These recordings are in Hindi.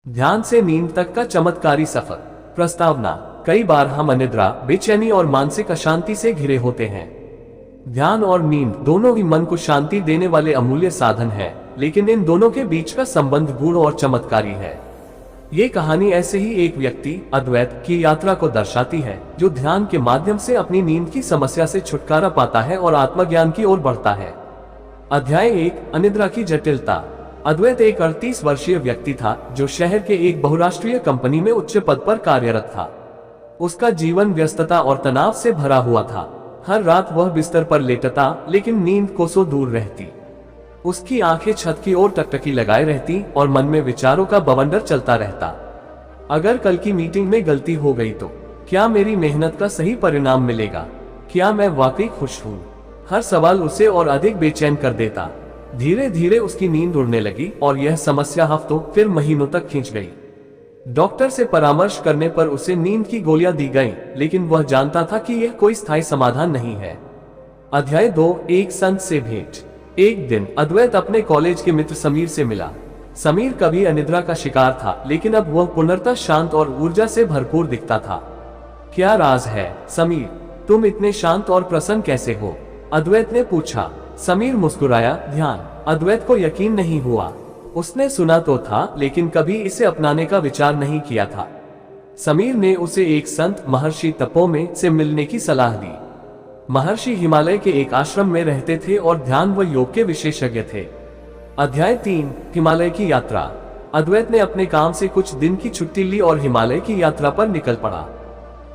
ध्यान से नींद तक का चमत्कारी सफर। प्रस्तावना। कई बार हम अनिद्रा, बेचैनी और मानसिक अशांति से घिरे होते हैं। ध्यान और नींद दोनों ही मन को शांति देने वाले अमूल्य साधन हैं, लेकिन इन दोनों के बीच का संबंध गूढ़ और चमत्कारी है। ये कहानी ऐसे ही एक व्यक्ति अद्वैत की यात्रा को दर्शाती है, जो ध्यान के माध्यम से अपनी नींद की समस्या से छुटकारा पाता है और आत्मज्ञान की ओर बढ़ता है। अध्याय 1, अनिद्रा की जटिलता। अद्वैत एक 38 वर्षीय व्यक्ति था, जो शहर के एक बहुराष्ट्रीय कंपनी में उच्च पद पर कार्यरत था। उसका जीवन व्यस्तता और तनाव से भरा हुआ था। हर रात वह बिस्तर पर लेटता, लेकिन नींद कोसों दूर रहती। उसकी आंखें छत की ओर टकटकी लगाए रहती और मन में विचारों का बवंडर चलता रहता। अगर कल की मीटिंग में गलती हो गई तो क्या मेरी मेहनत का सही परिणाम मिलेगा? क्या मैं वाकई खुश हूँ? हर सवाल उसे और अधिक बेचैन कर देता। धीरे धीरे उसकी नींद उड़ने लगी और यह समस्या हफ्तों फिर महीनों तक खींच गई। डॉक्टर से परामर्श करने पर उसे नींद की गोलियां दी गईं, लेकिन वह जानता था कि यह कोई स्थायी समाधान नहीं है। अध्याय 2, एक संत से भेंट। एक दिन अद्वैत अपने कॉलेज के मित्र समीर से मिला। समीर कभी अनिद्रा का शिकार था, लेकिन अब वह पुनर्तः शांत और ऊर्जा से भरपूर दिखता था। क्या राज है समीर? तुम इतने शांत और प्रसन्न कैसे हो? अद्वैत ने पूछा। समीर मुस्कुराया। ध्यान। अद्वैत को यकीन नहीं हुआ। उसने सुना तो था, लेकिन कभी इसे अपनाने का विचार नहीं किया था। समीर ने उसे एक संत महर्षि तपोमें से मिलने की सलाह दी। महर्षि हिमालय के एक आश्रम में रहते थे और ध्यान व योग के विशेषज्ञ थे। अध्याय 3, हिमालय की यात्रा। अद्वैत ने अपने काम से कुछ दिन की छुट्टी ली और हिमालय की यात्रा पर निकल पड़ा।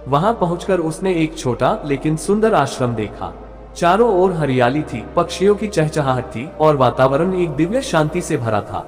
वहां पहुंचकर उसने एक छोटा लेकिन सुंदर आश्रम देखा। चारों ओर हरियाली थी, पक्षियों की चहचहाहट थी और वातावरण एक दिव्य शांति से भरा था।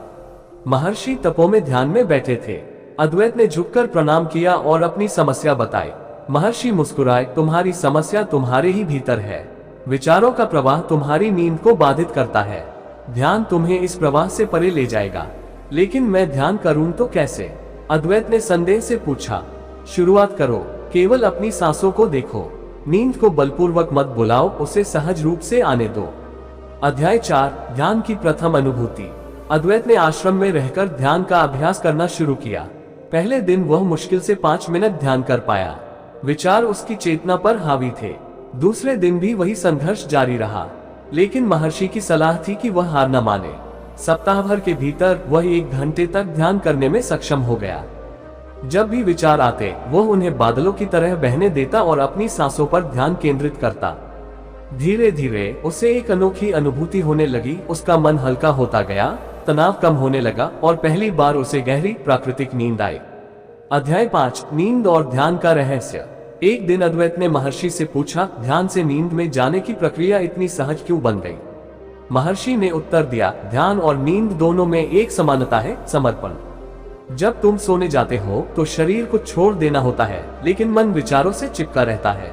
महर्षि तपोमें ध्यान में बैठे थे। अद्वैत ने झुककर प्रणाम किया और अपनी समस्या बताई। महर्षि मुस्कुराए। तुम्हारी समस्या तुम्हारे ही भीतर है। विचारों का प्रवाह तुम्हारी नींद को बाधित करता है। ध्यान तुम्हें इस प्रवाह से परे ले जाएगा। लेकिन मैं ध्यान करूं तो कैसे? अद्वैत ने संदेह से पूछा। शुरुआत करो, केवल अपनी सांसों को देखो। नींद को बलपूर्वक मत बुलाओ, उसे सहज रूप से आने दो। अध्याय 4, ध्यान की प्रथम अनुभूति। अद्वैत ने आश्रम में रहकर ध्यान का अभ्यास करना शुरू किया। पहले दिन वह मुश्किल से 5 मिनट ध्यान कर पाया। विचार उसकी चेतना पर हावी थे। दूसरे दिन भी वही संघर्ष जारी रहा, लेकिन महर्षि की सलाह थी कि वह हार न माने। सप्ताह भर के भीतर वह 1 घंटे तक ध्यान करने में सक्षम हो गया। जब भी विचार आते, वह उन्हें बादलों की तरह बहने देता और अपनी सांसों पर ध्यान केंद्रित करता। धीरे धीरे उसे एक अनोखी अनुभूति होने लगी। उसका मन हल्का होता गया, तनाव कम होने लगा और पहली बार उसे गहरी प्राकृतिक नींद आई। अध्याय 5, नींद और ध्यान का रहस्य। एक दिन अद्वैत ने महर्षि से पूछा, ध्यान से नींद में जाने की प्रक्रिया इतनी सहज क्यों बन गई? महर्षि ने उत्तर दिया, ध्यान और नींद दोनों में एक समानता है, समर्पण। जब तुम सोने जाते हो तो शरीर को छोड़ देना होता है, लेकिन मन विचारों से चिपका रहता है।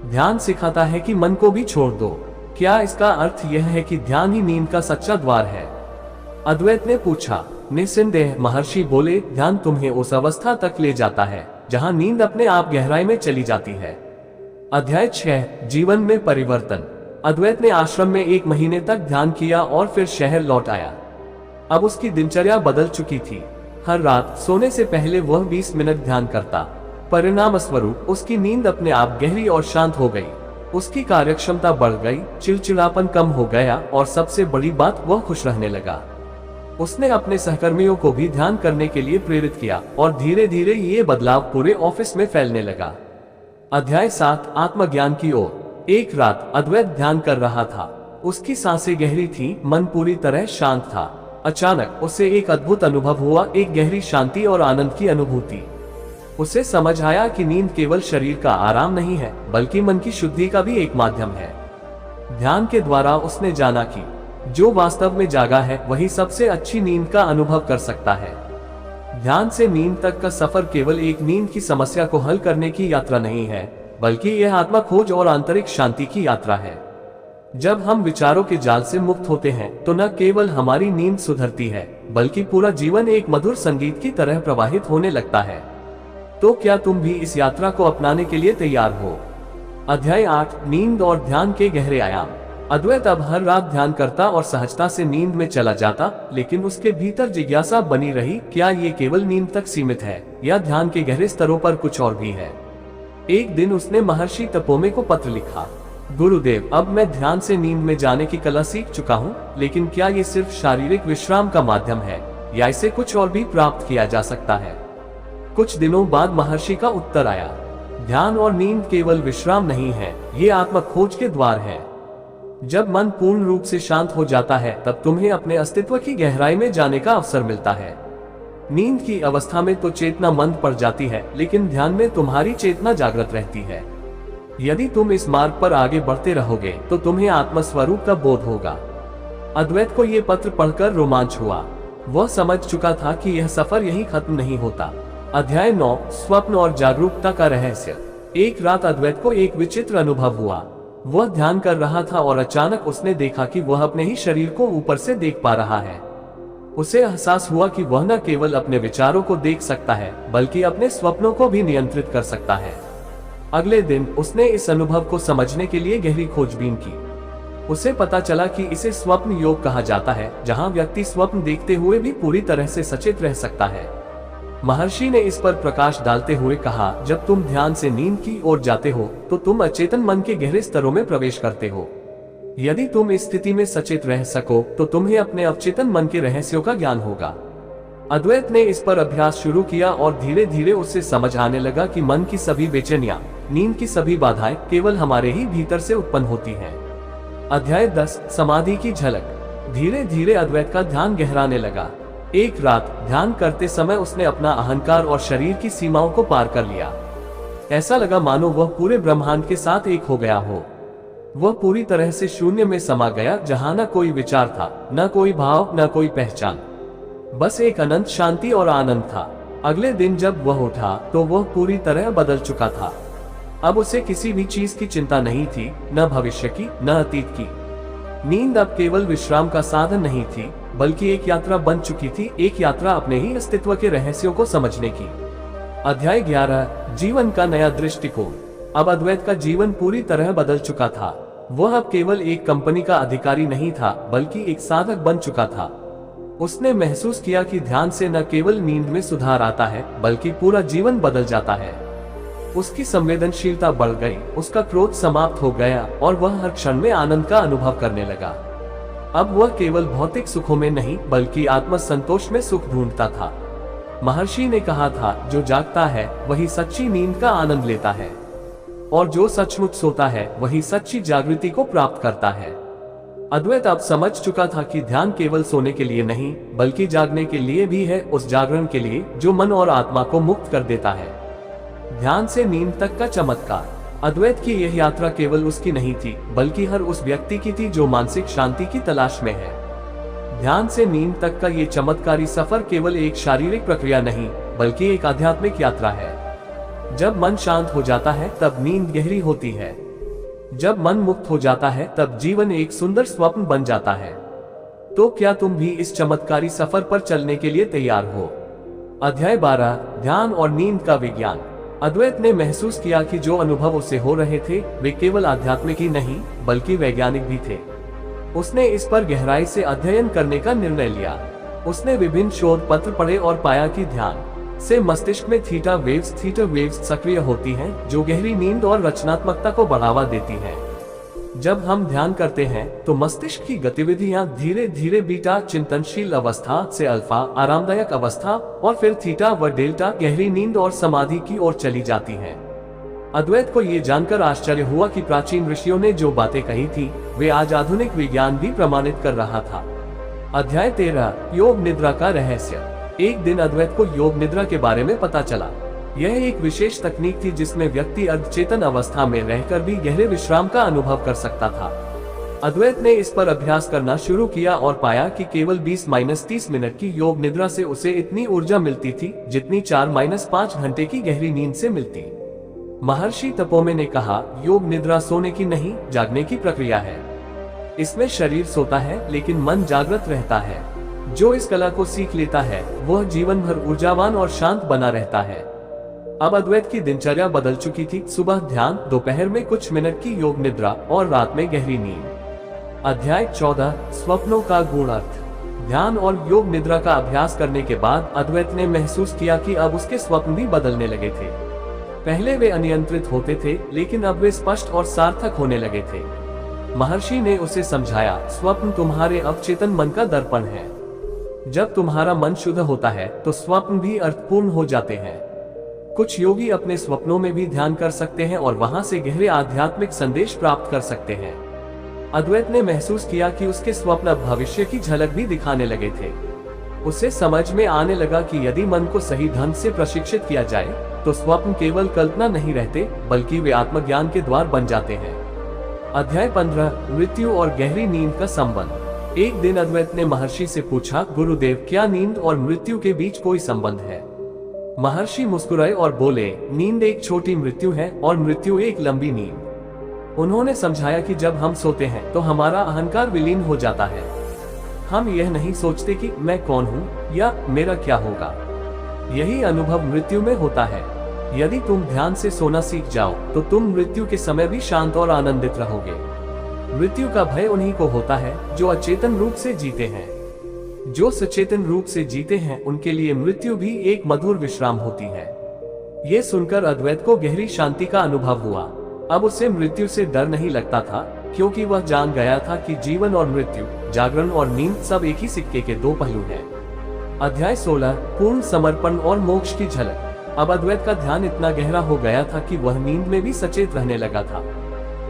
ध्यान सिखाता है कि मन को भी छोड़ दो। क्या इसका अर्थ यह है कि ध्यान ही नींद का सच्चा द्वार है? अद्वैत ने पूछा। निस्संदेह, महर्षि बोले, ध्यान तुम्हें उस अवस्था तक ले जाता है जहां नींद अपने आप गहराई में चली जाती है। अध्याय 6, जीवन में परिवर्तन। अद्वैत ने आश्रम में 1 महीने तक ध्यान किया और फिर शहर लौट आया। अब उसकी दिनचर्या बदल चुकी थी। हर रात सोने से पहले वह 20 मिनट ध्यान करता। परिणाम स्वरूप उसकी नींद अपने आप गहरी और शांत हो गई। उसकी कार्यक्षमता बढ़ गई, चिड़चिड़ापन कम हो गया और सबसे बड़ी बात, वह खुश रहने लगा। उसने अपने सहकर्मियों को भी ध्यान करने के लिए प्रेरित किया और धीरे धीरे ये बदलाव पूरे ऑफिस में फैलने लगा। अध्याय 7, आत्मज्ञान की ओर। एक रात अद्वैत ध्यान कर रहा था। उसकी सांसें गहरी थी, मन पूरी तरह शांत था। अचानक उसे एक अद्भुत अनुभव हुआ, एक गहरी शांति और आनंद की अनुभूति। उसे समझ आया कि नींद केवल शरीर का आराम नहीं है, बल्कि मन की शुद्धि का भी एक माध्यम है। ध्यान के द्वारा उसने जाना कि जो वास्तव में जागा है, वही सबसे अच्छी नींद का अनुभव कर सकता है। ध्यान से नींद तक का सफर केवल एक नींद की समस्या को हल करने की यात्रा नहीं है, बल्कि यह आत्मा खोज और आंतरिक शांति की यात्रा है। जब हम विचारों के जाल से मुक्त होते हैं, तो न केवल हमारी नींद सुधरती है, बल्कि पूरा जीवन एक मधुर संगीत की तरह प्रवाहित होने लगता है। तो क्या तुम भी इस यात्रा को अपनाने के लिए तैयार हो? अध्याय 8, नींद और ध्यान के गहरे आयाम। अद्वैत अब हर रात ध्यान करता और सहजता से नींद में चला जाता, लेकिन उसके भीतर जिज्ञासा बनी रही, क्या ये केवल नींद तक सीमित है या ध्यान के गहरे स्तरों पर कुछ और भी है। एक दिन उसने महर्षि तपोमे को पत्र लिखा, गुरुदेव, अब मैं ध्यान से नींद में जाने की कला सीख चुका हूँ, लेकिन क्या ये सिर्फ शारीरिक विश्राम का माध्यम है या इसे कुछ और भी प्राप्त किया जा सकता है। कुछ दिनों बाद महर्षि का उत्तर आया, ध्यान और नींद केवल विश्राम नहीं है, ये आत्म खोज के द्वार है। जब मन पूर्ण रूप से शांत हो जाता है तब तुम्हें अपने अस्तित्व की गहराई में जाने का अवसर मिलता है। नींद की अवस्था में तो चेतना मंद पड़ जाती है, लेकिन ध्यान में तुम्हारी चेतना जागृत रहती है। यदि तुम इस मार्ग पर आगे बढ़ते रहोगे तो तुम्हें आत्म स्वरूप का बोध होगा। अद्वैत को ये पत्र पढ़कर रोमांच हुआ। वह समझ चुका था कि यह सफर यहीं खत्म नहीं होता। अध्याय 9, स्वप्न और जागरूकता का रहस्य। एक रात अद्वैत को एक विचित्र अनुभव हुआ। वह ध्यान कर रहा था और अचानक उसने देखा कि वह अपने ही शरीर को ऊपर से देख पा रहा है। उसे एहसास हुआ कि वह न केवल अपने विचारों को देख सकता है, बल्कि अपने स्वप्नों को भी नियंत्रित कर सकता है। अगले दिन उसने इस अनुभव को समझने के लिए गहरी खोजबीन की। उसे पता चला कि इसे स्वप्न योग कहा जाता है, जहां व्यक्ति स्वप्न देखते हुए भी पूरी तरह से सचेत रह सकता है। महर्षि ने इस पर प्रकाश डालते हुए कहा, जब तुम ध्यान से नींद की ओर जाते हो तो तुम अचेतन मन के गहरे स्तरों में प्रवेश करते हो। यदि तुम इस स्थिति में सचेत रह सको तो तुम्हें अपने अवचेतन मन के रहस्यों का ज्ञान होगा। अद्वैत ने इस पर अभ्यास शुरू किया और धीरे धीरे उससे समझ आने लगा कि मन की सभी बेचैनियां, नींद की सभी बाधाएं केवल हमारे ही भीतर से उत्पन्न होती हैं। अध्याय 10, समाधि की झलक। धीरे धीरे अद्वैत का ध्यान गहराने लगा। एक रात ध्यान करते समय उसने अपना अहंकार और शरीर की सीमाओं को पार कर लिया। ऐसा लगा मानो वह पूरे ब्रह्मांड के साथ एक हो गया हो। वह पूरी तरह से शून्य में समा गया, जहां न कोई विचार था, न कोई भाव, न कोई पहचान, बस एक अनंत शांति और आनंद था। अगले दिन जब वह उठा तो वह पूरी तरह बदल चुका था। अब उसे किसी भी चीज की चिंता नहीं थी, न भविष्य की, न अतीत की। नींद अब केवल विश्राम का साधन नहीं थी, बल्कि एक यात्रा बन चुकी थी, एक यात्रा अपने ही अस्तित्व के रहस्यों को समझने की। अध्याय 11, जीवन का नया दृष्टिकोण। अब अद्वैत का जीवन पूरी तरह बदल चुका था। वह अब केवल एक कंपनी का अधिकारी नहीं था, बल्कि एक साधक बन चुका था। उसने महसूस किया कि ध्यान से न केवल नींद में सुधार आता है, बल्कि पूरा जीवन बदल जाता है। उसकी संवेदनशीलता बढ़ गई, उसका क्रोध समाप्त हो गया और वह हर क्षण में आनंद का अनुभव करने लगा। अब वह केवल भौतिक सुखों में नहीं, बल्कि आत्म संतोष में सुख ढूंढता था। महर्षि ने कहा था, जो जागता है वही सच्ची नींद का आनंद लेता है, और जो सचमुच सोता है वही सच्ची जागृति को प्राप्त करता है। अद्वैत अब समझ चुका था कि ध्यान केवल सोने के लिए नहीं, बल्कि जागने के लिए भी है, उस जागरण के लिए जो मन और आत्मा को मुक्त कर देता है। ध्यान से नींद तक का चमत्कार। अद्वैत की यह यात्रा केवल उसकी नहीं थी, बल्कि हर उस व्यक्ति की थी जो मानसिक शांति की तलाश में है। ध्यान से नींद तक का ये चमत्कारी सफर केवल एक शारीरिक प्रक्रिया नहीं, बल्कि एक आध्यात्मिक यात्रा है। जब मन शांत हो जाता है तब नींद गहरी होती है। जब मन मुक्त हो जाता है तब जीवन एक सुंदर स्वप्न बन जाता है। तो क्या तुम भी इस चमत्कारी सफर पर चलने के लिए तैयार हो? अध्याय 12, ध्यान और नींद का विज्ञान। अद्वैत ने महसूस किया कि जो अनुभव उसे हो रहे थे वे केवल आध्यात्मिक ही नहीं, बल्कि वैज्ञानिक भी थे। उसने इस पर गहराई से अध्ययन करने का निर्णय लिया। उसने विभिन्न शोध पत्र पढ़े और पाया कि ध्यान से मस्तिष्क में थीटा वेव्स सक्रिय होती हैं, जो गहरी नींद और रचनात्मकता को बढ़ावा देती हैं। जब हम ध्यान करते हैं तो मस्तिष्क की गतिविधियां धीरे धीरे बीटा चिंतनशील अवस्था से अल्फा आरामदायक अवस्था और फिर थीटा व डेल्टा गहरी नींद और समाधि की ओर चली जाती हैं। अद्वैत को ये जानकर आश्चर्य हुआ कि प्राचीन ऋषियों ने जो बातें कही थी वे आज आधुनिक विज्ञान भी प्रमाणित कर रहा था। अध्याय 13, योग निद्रा का रहस्य। एक दिन अद्वैत को योग निद्रा के बारे में पता चला। यह एक विशेष तकनीक थी जिसमें व्यक्ति अर्धचेतन अवस्था में रहकर भी गहरे विश्राम का अनुभव कर सकता था। अद्वैत ने इस पर अभ्यास करना शुरू किया और पाया कि केवल 20-30 मिनट की योग निद्रा से उसे इतनी ऊर्जा मिलती थी जितनी 4-5 घंटे की गहरी नींद से मिलती। महर्षि तपोमे ने कहा, योग निद्रा सोने की नहीं, जागने की प्रक्रिया है। इसमें शरीर सोता है लेकिन मन जागृत रहता है। जो इस कला को सीख लेता है वह जीवन भर ऊर्जावान और शांत बना रहता है। अब अद्वैत की दिनचर्या बदल चुकी थी। सुबह ध्यान, दोपहर में कुछ मिनट की योग निद्रा और रात में गहरी नींद। अध्याय 14 स्वप्नों का गूढ़ अर्थ। ध्यान और योग निद्रा का अभ्यास करने के बाद अद्वैत ने महसूस किया कि अब उसके स्वप्न भी बदलने लगे थे। पहले वे अनियंत्रित होते थे, लेकिन अब वे स्पष्ट और सार्थक होने लगे थे। महर्षि ने उसे समझाया, स्वप्न तुम्हारे अवचेतन मन का दर्पण है। जब तुम्हारा मन शुद्ध होता है तो स्वप्न भी अर्थपूर्ण हो जाते हैं। कुछ योगी अपने स्वप्नों में भी ध्यान कर सकते हैं और वहां से गहरे आध्यात्मिक संदेश प्राप्त कर सकते हैं। अद्वैत ने महसूस किया कि उसके स्वप्न भविष्य की झलक भी दिखाने लगे थे। उसे समझ में आने लगा कि यदि मन को सही ढंग से प्रशिक्षित किया जाए तो स्वप्न केवल कल्पना नहीं रहते, बल्कि वे आत्मज्ञान के द्वार बन जाते हैं। अध्याय 15 मृत्यु और गहरी नींद का संबंध। एक दिन अद्वैत ने महर्षि से पूछा, गुरुदेव, क्या नींद और मृत्यु के बीच कोई संबंध है? महर्षि मुस्कुराए और बोले, नींद एक छोटी मृत्यु है और मृत्यु एक लंबी नींद। उन्होंने समझाया कि जब हम सोते हैं तो हमारा अहंकार विलीन हो जाता है। हम यह नहीं सोचते कि मैं कौन हूँ या मेरा क्या होगा। यही अनुभव मृत्यु में होता है। यदि तुम ध्यान से सोना सीख जाओ तो तुम मृत्यु के समय भी शांत और आनंदित रहोगे। मृत्यु का भय उन्हीं को होता है जो अचेतन रूप से जीते हैं। जो सचेतन रूप से जीते हैं उनके लिए मृत्यु भी एक मधुर विश्राम होती है। ये सुनकर अद्वैत को गहरी शांति का अनुभव हुआ। अब उसे मृत्यु से डर नहीं लगता था, क्योंकि वह जान गया था कि जीवन और मृत्यु, जागरण और नींद सब एक ही सिक्के के दो पहलू हैं। अध्याय 16 पूर्ण समर्पण और मोक्ष की झलक। अब अद्वैत का ध्यान इतना गहरा हो गया था कि वह नींद में भी सचेत रहने लगा था।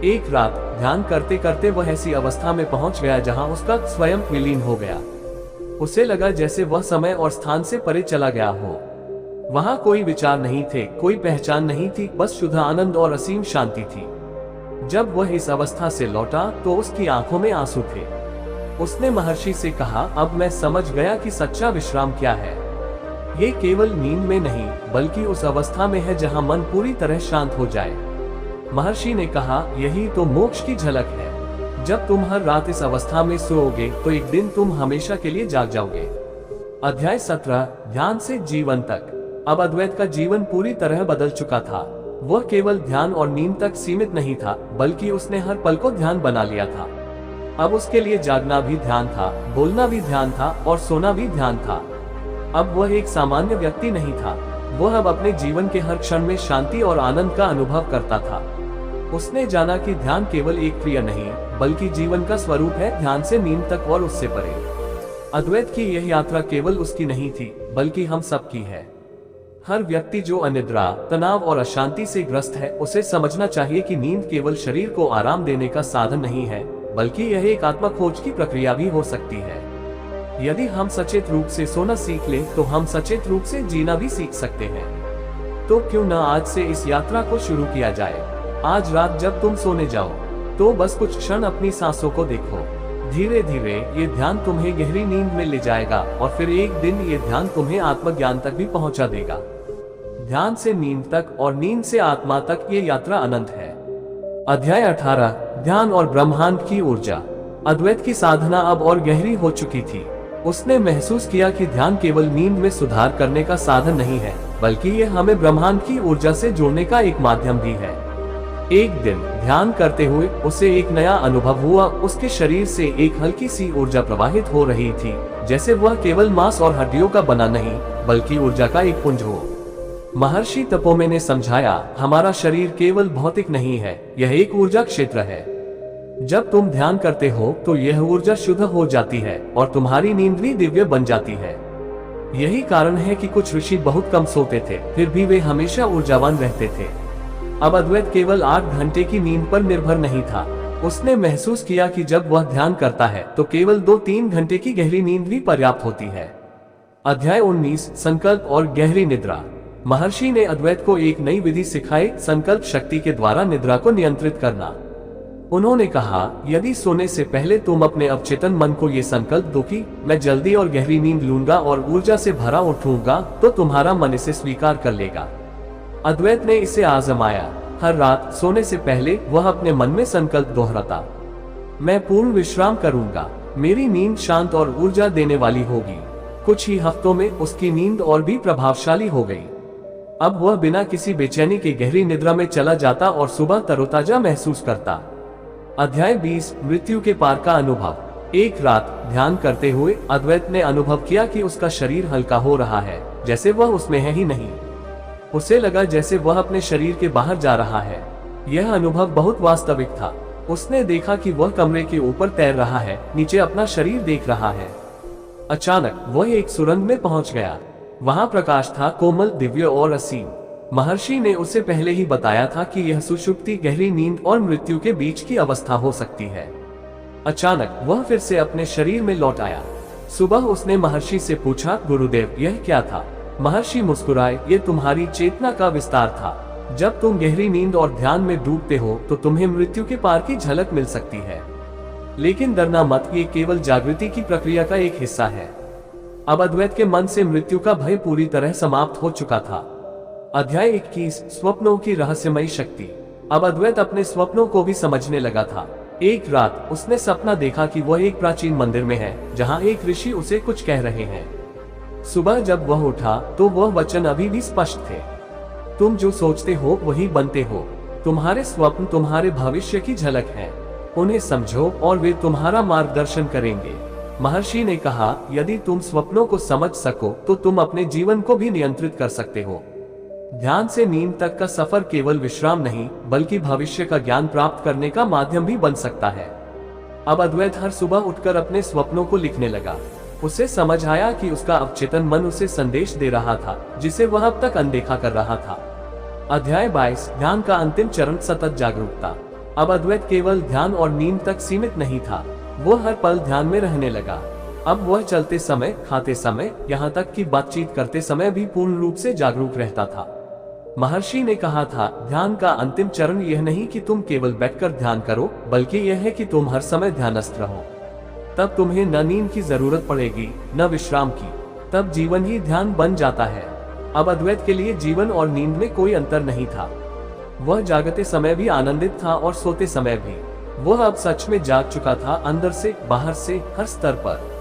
एक रात ध्यान करते करते वह ऐसी अवस्था में पहुंच गया जहां उसका स्वयं विलीन हो गया। उसे लगा जैसे वह समय और स्थान से परे चला गया हो। वहां कोई विचार नहीं थे, कोई पहचान नहीं थी, बस शुद्ध आनंद और असीम शांति थी। जब वह इस अवस्था से लौटा तो उसकी आंखों में आंसू थे। उसने महर्षि से कहा, अब मैं समझ गया कि सच्चा विश्राम क्या है। ये केवल नींद में नहीं, बल्कि उस अवस्था में है जहां मन पूरी तरह शांत हो जाए। महर्षि ने कहा, यही तो मोक्ष की झलक है। जब तुम हर रात इस अवस्था में सोओगे तो एक दिन तुम हमेशा के लिए जाग जाओगे। अध्याय 17 ध्यान से जीवन तक। अब अद्वैत का जीवन पूरी तरह बदल चुका था। वह केवल ध्यान और नींद तक सीमित नहीं था, बल्कि उसने हर पल को ध्यान बना लिया था। अब उसके लिए जागना भी ध्यान था, बोलना भी ध्यान था और सोना भी ध्यान था। अब वह एक सामान्य व्यक्ति नहीं था। वह अब अपने जीवन के हर क्षण में शांति और आनंद का अनुभव करता था। उसने जाना कि ध्यान केवल एक क्रिया नहीं, बल्कि जीवन का स्वरूप है, ध्यान से नींद तक और उससे परे। अद्वैत की यह यात्रा केवल उसकी नहीं थी, बल्कि हम सब की है। हर व्यक्ति जो अनिद्रा, तनाव और अशांति से ग्रस्त है, उसे समझना चाहिए कि नींद केवल शरीर को आराम देने का साधन नहीं है, बल्कि यह एक आत्म खोज की प्रक्रिया भी हो सकती है। यदि हम सचेत रूप से सोना सीख लें, तो हम सचेत रूप से जीना भी सीख सकते हैं। तो क्यों न आज से इस यात्रा को शुरू किया जाए। आज रात जब तुम सोने जाओ तो बस कुछ क्षण अपनी सांसों को देखो। धीरे धीरे ये ध्यान तुम्हें गहरी नींद में ले जाएगा और फिर एक दिन ये ध्यान तुम्हें आत्मज्ञान तक भी पहुंचा देगा। ध्यान से नींद तक और नींद से आत्मा तक ये यात्रा अनंत है। अध्याय 18 ध्यान और ब्रह्मांड की ऊर्जा। अद्वैत की साधना अब और गहरी हो चुकी थी। उसने महसूस किया कि ध्यान केवल नींद में सुधार करने का साधन नहीं है, बल्कि ये हमें ब्रह्मांड की ऊर्जा से जोड़ने का एक माध्यम भी है। एक दिन ध्यान करते हुए उसे एक नया अनुभव हुआ। उसके शरीर से एक हल्की सी ऊर्जा प्रवाहित हो रही थी, जैसे वह केवल मांस और हड्डियों का बना नहीं, बल्कि ऊर्जा का एक पुंज हो। महर्षि तपोमे ने समझाया, हमारा शरीर केवल भौतिक नहीं है, यह एक ऊर्जा क्षेत्र है। जब तुम ध्यान करते हो तो यह ऊर्जा शुद्ध हो जाती है और तुम्हारी नींद भी दिव्य बन जाती है। यही कारण है कि कुछ ऋषि बहुत कम सोते थे, फिर भी वे हमेशा ऊर्जावान रहते थे। अब अद्वैत केवल 8 घंटे की नींद पर निर्भर नहीं था। उसने महसूस किया कि जब वह ध्यान करता है तो केवल 2-3 घंटे की गहरी नींद भी पर्याप्त होती है। अध्याय 19 संकल्प और गहरी निद्रा। महर्षि ने अद्वैत को एक नई विधि सिखाई, संकल्प शक्ति के द्वारा निद्रा को नियंत्रित करना। उन्होंने कहा, यदि सोने से पहले तुम अपने अवचेतन मन को ये संकल्प दो कि मैं जल्दी और गहरी नींद लूंगा और ऊर्जा से भरा उठूंगा, तो तुम्हारा मन इसे स्वीकार कर लेगा। अद्वैत ने इसे आजमाया। हर रात सोने से पहले वह अपने मन में संकल्प दोहराता, मैं पूर्ण विश्राम करूंगा, मेरी नींद शांत और ऊर्जा देने वाली होगी। कुछ ही हफ्तों में उसकी नींद और भी प्रभावशाली हो गई। अब वह बिना किसी बेचैनी के गहरी निद्रा में चला जाता और सुबह तरोताजा महसूस करता। अध्याय 20 मृत्यु के पार का अनुभव। एक रात ध्यान करते हुए अद्वैत ने अनुभव किया कि उसका शरीर हल्का हो रहा है, जैसे वह उसमें है ही नहीं। उसे लगा जैसे वह अपने शरीर के बाहर जा रहा है। यह अनुभव बहुत वास्तविक था। उसने देखा कि वह कमरे के ऊपर तैर रहा है, नीचे अपना शरीर देख रहा है। अचानक वह एक सुरंग में पहुंच गया। वहां प्रकाश था, कोमल, दिव्य और असीम। महर्षि ने उसे पहले ही बताया था कि यह सुषुप्ति, गहरी नींद और मृत्यु के बीच की अवस्था हो सकती है। अचानक वह फिर से अपने शरीर में लौट आया। सुबह उसने महर्षि से पूछा, गुरुदेव यह क्या था? महर्षि मुस्कुराए, ये तुम्हारी चेतना का विस्तार था। जब तुम गहरी नींद और ध्यान में डूबते हो तो तुम्हें मृत्यु के पार की झलक मिल सकती है। लेकिन डरना मत, ये केवल जागृति की प्रक्रिया का एक हिस्सा है। अब अद्वैत के मन से मृत्यु का भय पूरी तरह समाप्त हो चुका था। अध्याय 21 स्वप्नों की रहस्यमयी शक्ति। अब अद्वैत अपने स्वप्नों को भी समझने लगा था। एक रात उसने सपना देखा कि वह एक प्राचीन मंदिर में है, जहां एक ऋषि उसे कुछ कह रहे हैं। सुबह जब वह उठा तो वह वचन अभी भी स्पष्ट थे। तुम जो सोचते हो वही बनते हो। तुम्हारे स्वप्न तुम्हारे भविष्य की झलक हैं। उन्हें समझो और वे तुम्हारा मार्गदर्शन करेंगे। महर्षि ने कहा, यदि तुम स्वप्नों को समझ सको तो तुम अपने जीवन को भी नियंत्रित कर सकते हो। ध्यान से नींद तक का सफर केवल विश्राम नहीं, बल्कि भविष्य का ज्ञान प्राप्त करने का माध्यम भी बन सकता है। अब अद्वैत हर सुबह उठकर अपने स्वप्नों को लिखने लगा। उसे समझ आया कि उसका अवचेतन मन उसे संदेश दे रहा था, जिसे वह अब तक अनदेखा कर रहा था। अध्याय 22 ध्यान का अंतिम चरण, सतत जागरूकता। अब अद्वैत केवल ध्यान और नींद तक सीमित नहीं था, वो हर पल ध्यान में रहने लगा। अब वह चलते समय, खाते समय, यहाँ तक कि बातचीत करते समय भी पूर्ण रूप से जागरूक रहता था। महर्षि ने कहा था, ध्यान का अंतिम चरण यह नहीं कि तुम केवल बैठकर ध्यान करो, बल्कि यह है कि तुम हर समय ध्यानस्थ रहो। तब तुम्हें न नींद की जरूरत पड़ेगी, न विश्राम की। तब जीवन ही ध्यान बन जाता है। अब अद्वैत के लिए जीवन और नींद में कोई अंतर नहीं था। वह जागते समय भी आनंदित था और सोते समय भी। वह अब सच में जाग चुका था, अंदर से, बाहर से, हर स्तर पर।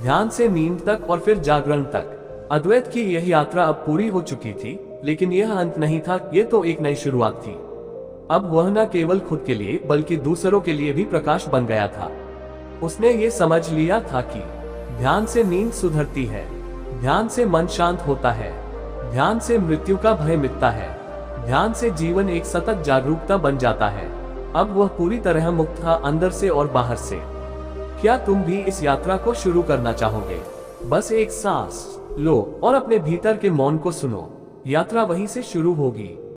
ध्यान से नींद तक और फिर जागरण तक। अद्वैत की यह यात्रा अब पूरी हो चुकी थी, लेकिन यह अंत नहीं था, ये तो एक नई शुरुआत थी। अब वह न केवल खुद के लिए बल्कि दूसरों के लिए भी प्रकाश बन गया था। उसने ये समझ लिया था कि ध्यान से नींद सुधरती है, ध्यान से मन शांत होता है, ध्यान से मृत्यु का भय मिटता है, ध्यान से जीवन एक सतत जागरूकता बन जाता है। अब वह पूरी तरह मुक्त था, अंदर से और बाहर से। क्या तुम भी इस यात्रा को शुरू करना चाहोगे? बस एक सांस लो और अपने भीतर के मौन को सुनो। यात्रा वहीं से शुरू होगी।